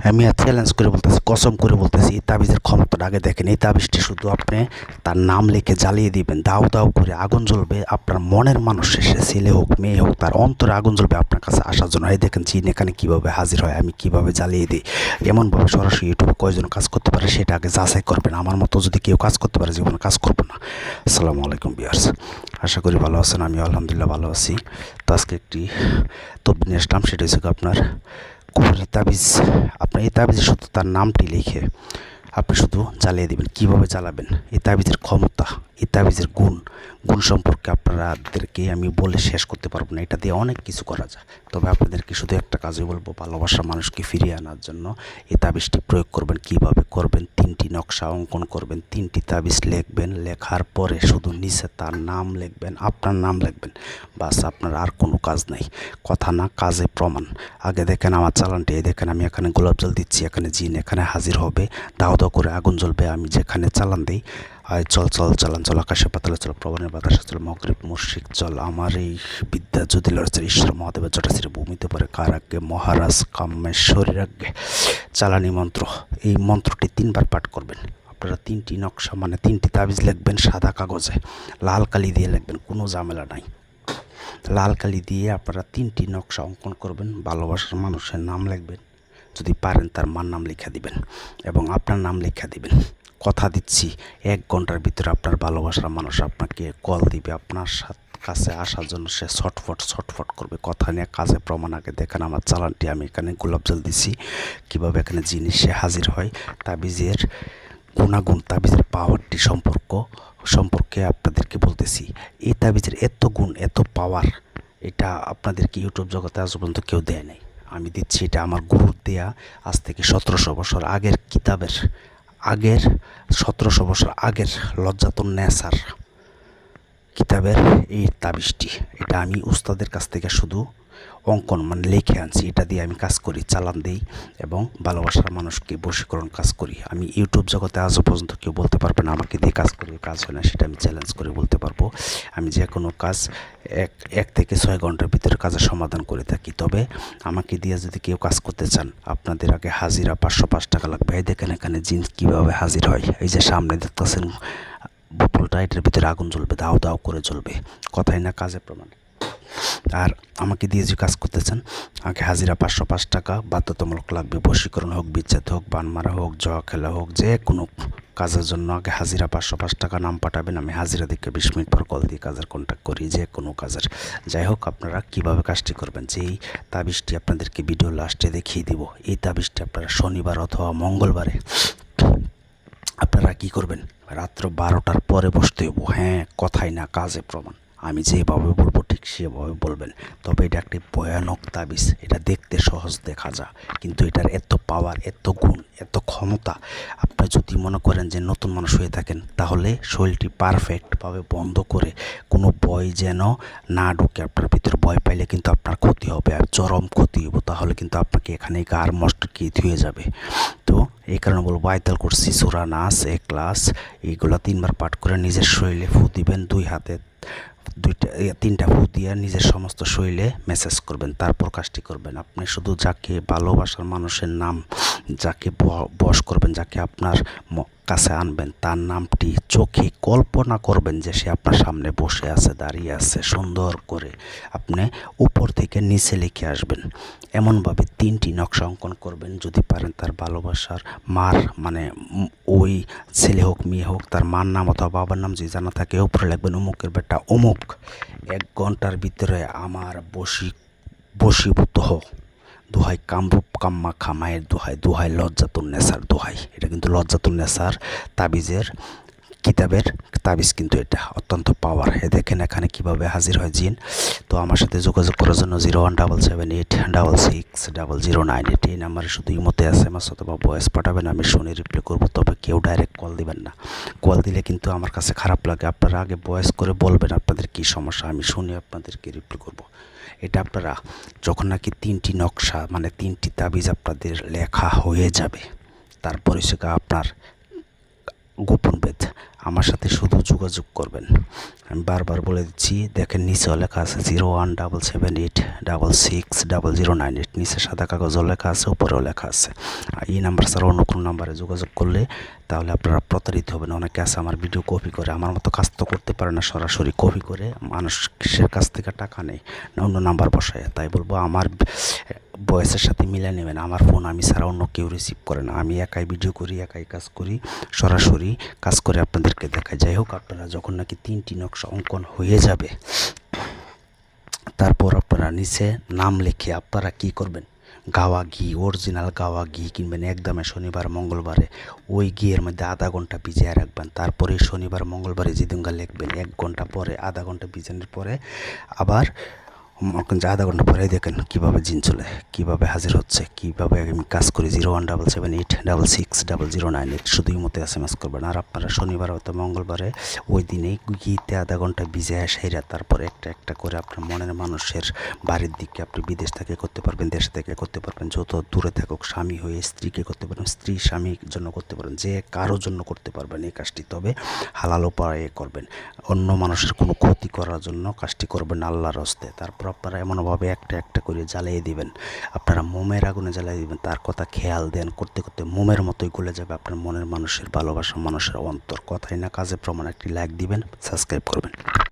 আমি আর চ্যালেঞ্জ করে বলতেছি, কসম করে বলতেছি, এই তাবিজের ক্ষমতাটা আগে দেখেন। এই তাবিজটি শুধু আপনি তার নাম লিখে জ্বালিয়ে দিবেন, দাউ দাউ করে আগুন জ্বলবে। আপনার মনের মানুষ, সে ছেলে হোক মেয়ে হোক, তার অন্তরে আগুন জ্বলবে আপনার কাছে আসার জন্য। এই দেখেন জিন এখানে কীভাবে হাজির হয়, আমি কীভাবে জ্বালিয়ে দিই। এমনভাবে সরাসরি ইউটিউবে কয়জন কাজ করতে পারে সেটা আগে যাচাই করবেন। আমার মতো যদি কেউ কাজ করতে পারে, জীবনে কাজ করবো না। আসসালামু আলাইকুম ভিউয়ার্স, আশা করি ভালো আছেন। আমি আলহামদুলিল্লাহ ভালো আছি। তো আজকে একটি তদবির নিয়ে আসলাম, সেটা হচ্ছে আপনার কুফরি তাবিজ। আপনি এই তাবিজে শুধু তার নামটি লিখে আপনি শুধু জ্বালিয়ে দেবেন। কীভাবে জ্বালাবেন, এই তাবিজের ক্ষমতা, এই তাবিজের গুণ সম্পর্কে আপনাদেরকে আমি বলে শেষ করতে পারবো না। এটা দিয়ে অনেক কিছু করা যায়, তবে আপনাদেরকে শুধু একটা কাজই বলবো, ভালোবাসা মানুষকে ফিরিয়ে আনার জন্য এই তাবিজটি প্রয়োগ করবেন। কিভাবে করবেন, 3টি নকশা অঙ্কন করবেন, 3টি তাবিজ লিখবেন। লেখার পরে শুধু নিচে তার নাম লিখবেন, আপনার নাম লিখবেন, বাস। আপনার আর কোনো কাজ নাই, কথা না কাজে প্রমাণ। আগে দেখেন আমার চালানটি, দেখেন আমি এখানে গোলাপ জল দিচ্ছি, এখানে জিন এখানে হাজির হবে, দাও দাও করে আগুন জ্বলবে। আমি যেখানে চালান দিই, আয় চল চল চালান চল, আকাশে পাতালে চল, প্রবণের বাতাসে চল, মগরিব মুশরিক চল, আমার এই বিদ্যা যদি লড়ছে ঈশ্বর মহাদেবের জটাশিরে ভূমিতে পড়ে, কার আজ্ঞে মহারাজ কামেশ্বরীর আজ্ঞে। চালানি মন্ত্র, এই মন্ত্রটি 3বার পাঠ করবেন। আপনারা 3টি নকশা মানে 3টি তাবিজ লিখবেন সাদা কাগজে, লাল কালি দিয়ে লিখবেন, কোনো ঝামেলা নাই। লাল কালি দিয়ে আপনারা 3টি নকশা অঙ্কন করবেন, ভালোবাসার মানুষের নাম লিখবেন, যদি পারেন তার মার নাম লেখা দিবেন এবং আপনার নাম লেখা দিবেন। কথা দিচ্ছি, 1 ঘন্টার ভিতরে আপনার ভালোবাসার মানুষ আপনাকে কল দিবে, আপনার কাছে আসার জন্য সে ছটফট করবে। কথা নিয়ে কাজে প্রমাণ। আগে দেখেন আমার চালানটি, আমি এখানে গোলাপ জল দিছি, কীভাবে এখানে জিনিস সে হাজির হয়। তাবিজের গুণাগুণ, তাবিজের পাওয়ারটি সম্পর্কে আপনাদেরকে বলতেছি। এই তাবিজের এত গুণ, এত পাওয়ার, এটা আপনাদেরকে ইউটিউব জগতে আজ পর্যন্ত কেউ দেয় নাই। আমি দিচ্ছি, এটা আমার গুরুর দেয়া, আজ থেকে 1700 বছর আগের কিতাবের, আগের 1700 বছর আগের লজ্জাতুন নেসার কিতাবের এই তাবিজটি। এটা আমি উস্তাদের কাছ থেকে শুধু অঙ্কন মানে লিখে আনছি। এটা দিয়ে আমি কাজ করি, চালান দিই এবং ভালোবাসার মানুষকে বশীকরণ কাজ করি। আমি ইউটিউব জগতে আজও পর্যন্ত কেউ বলতে পারবে না আমাকে দিয়ে কাজ করি, কাজ হয় না, সেটা আমি চ্যালেঞ্জ করে বলতে পারবো। আমি যে কোনো কাজ 1 থেকে 6 ঘন্টার ভিতরে কাজের সমাধান করে থাকি। তবে আমাকে দিয়ে যদি কেউ কাজ করতে চান, আপনাদের আগে হাজিরা 505 টাকা লাগবে। এই দেখেন এখানে জিন কীভাবে হাজির হয়। এই যে সামনে দেখতেছেন বোতলটা, এটার ভিতরে আগুন জ্বলবে, দাও দাও করে জ্বলবে। কথাই না কাজে প্রমাণ। আর আমাকে দিয়ে যে কাজ করতে চান, আগে হাজিরা 505 টাকা বাধ্যতামূলক লাগবে। বশীকরণ হোক, বিচ্ছেদ হোক, বান মারা হোক, জয়া খেলা হোক, যে কোনো কাজের জন্য আগে হাজিরা 505 টাকা নাম পাঠাবেন। আমি হাজিরা দিকে 20 মিনিট পর কল দিয়ে কাজের কন্ট্যাক্ট করি, যে কোনো কাজের। যাই হোক, আপনারা কিভাবে কাজটি করবেন, যেই তাবিজটি আপনাদেরকে ভিডিও লাস্টে দেখিয়ে দিব, এই তাবিজটি আপনারা শনিবার অথবা মঙ্গলবারে আপনারা কি করবেন, রাত্র 12টার পরে বসতে হবো। হ্যাঁ, কথাই না কাজে প্রমাণ। আমি যেভাবে বলবো ঠিক সেভাবে বলবেন। তবে এটা একটি ভয়ানক তাবিজ। এটা দেখতে সহজ দেখা যায়, কিন্তু এটার এত পাওয়ার, এত গুণ, এত ক্ষমতা। আপনি যদি মনে করেন যে নতুন মানুষ হয়ে থাকেন, তাহলে শরীরটি পারফেক্টভাবে বন্ধ করে কোনো ভয় যেন না ঢুকে আপনার ভিতরে। ভয় পাইলে কিন্তু আপনার ক্ষতি হবে, আর চরম ক্ষতি হবে। তাহলে কিন্তু আপনাকে এখানে গার মস্টকে ধুয়ে যাবে। তো এই কারণে বলবো, আয়াতুল কুরসি, সূরা নাস, ইখলাস, এইগুলো 3বার পাঠ করে নিজের শরীরে ফু দিবেন। 2 হাতে 3টা ফু দিয়ে নিজের সমস্ত শরীরে মেসেজ করবেন। তারপর কাজটি করবেন, আপনি শুধু যাকে ভালোবাসার মানুষের নাম, যাকে বশ করবেন, যাকে আপনার কাছে আনবেন, তার নামটি চোখে কল্পনা করবেন যে সে আপনার সামনে বসে আছে, দাঁড়িয়ে আছে। সুন্দর করে আপনি উপর থেকে নিচে লিখে আসবেন। এমনভাবে 3টি নকশা অঙ্কন করবেন। যদি পারেন তার ভালোবাসার মার মানে ওই ছেলে হোক মেয়ে হোক, তার মার নাম অথবা বাবার নাম যদি জানা থাকে, উপরে লিখবেন অমুকের বেটা অমুক, 1 ঘন্টার ভিতরে আমার বশীভূত হোক। দোহাই কামরূপ কাম্মা খামায়ের দোহাই, দোহাই লজ্জাতুন নেসার দোহাই। এটা কিন্তু লজ্জাতুন নেসার তাবিজের কিতাবের তাবিজ, কিন্তু এটা অত্যন্ত পাওয়ার। দেখেন এখানে কিভাবে হাজির হয় জিন। তো আমার সাথে যোগাযোগ করার জন্য 017786000988 এই নাম্বারে শুধু ইমোতে SMS অথবা ভয়েস পাঠাবেন, আমি শুনে রিপ্লাই করবো। তবে কেউ ডাইরেক্ট কল দিবেন না। কল দিলে কিন্তু আমার কাছে খারাপ লাগে। আপনারা আগে ভয়েস করে বলবেন আপনাদের কী সমস্যা, আমি শুনে আপনাদেরকে রিপ্লাই করবো। এটা আপনারা যখন নাকি 3টি নকশা মানে 3টি তাবিজ আপনাদের লেখা হয়ে যাবে, তারপরে সেটা আপনার গোপন বেদ আমার সাথে শুধু যোগাযোগ করবেন। আমি বারবার বলে দিচ্ছি, দেখেন নিচেও লেখা আছে 0177860098, নিচে সাদা কাগজও লেখা আছে, উপরেও লেখা আছে। আর এই নাম্বার ছাড়া অন্য কোনো নাম্বারে যোগাযোগ করলে তাহলে আপনারা প্রতারিত হবেন। অনেকে আছে আমার ভিডিও কপি করে, আমার মতো কাজ তো করতে পারে না, সরাসরি কপি করে মানুষের কাছ থেকে টাকা নেয় না, অন্য নাম্বার বসায়। তাই বলবো আমার ভয়েসের সাথে মিলে নেবেন। আমার ফোন আমি ছাড়া অন্য কেউ রিসিভ করে না, আমি একাই ভিডিও করি, একাই কাজ করি, সরাসরি কাজ করে আপনাদেরকে দেখাই। যাই হোক, আপনারা যখন নাকি 3টি নকশা অঙ্কন হয়ে যাবে, তারপর আপনারা নিচে নাম লিখে আপনারা কি করবেন, গাওয়া ঘি, অরিজিনাল গাওয়া ঘি কিনবেন একদমে। শনিবার মঙ্গলবারে ওই ঘিয়ের মধ্যে আধা ঘন্টা ভিজিয়ে রাখবেন। তারপরে শনিবার মঙ্গলবারে যেদিনকা লিখবেন 1 ঘন্টা পরে, আধা ঘন্টা ভিজানোর পরে আবার আধা ঘন্টা পরে দেখেন কীভাবে জিন চলে, কীভাবে হাজির হচ্ছে, কীভাবে আমি কাজ করি। 0177860098 শুধু এই মতো SMS করবেন। আর আপনারা শনিবার হয়তো মঙ্গলবারে ওই দিনেই ঘিতে আধা ঘন্টা ভিজে সেরা, তারপরে একটা একটা করে আপনার মনের মানুষের বাড়ির দিকে, আপনি বিদেশ থেকে করতে পারবেন, দেশ থেকে করতে পারবেন, যত দূরে থাকুক, স্বামী হয়ে স্ত্রীকে করতে পারবেন, স্ত্রী স্বামীর জন্য করতে পারবেন, যে কারোর জন্য করতে পারবেন এই কাজটি। তবে হালাল উপায়ে করবেন, অন্য মানুষের কোনো ক্ষতি করার জন্য কাজটি করবেন আল্লাহর হস্তে। তারপর আপনারা এমনভাবে একটা একটা করে জ্বালিয়ে দিবেন, আপনারা মোমের আগুনে জ্বালিয়ে দিবেন। তার কথা খেয়াল দেন, করতে করতে মোমের মতোই গলে যাবে আপনার মনের মানুষের ভালোবাসা, মানুষের অন্তর। কথাই না কাজে প্রমাণ। একটি লাইক দিবেন, সাবস্ক্রাইব করবেন।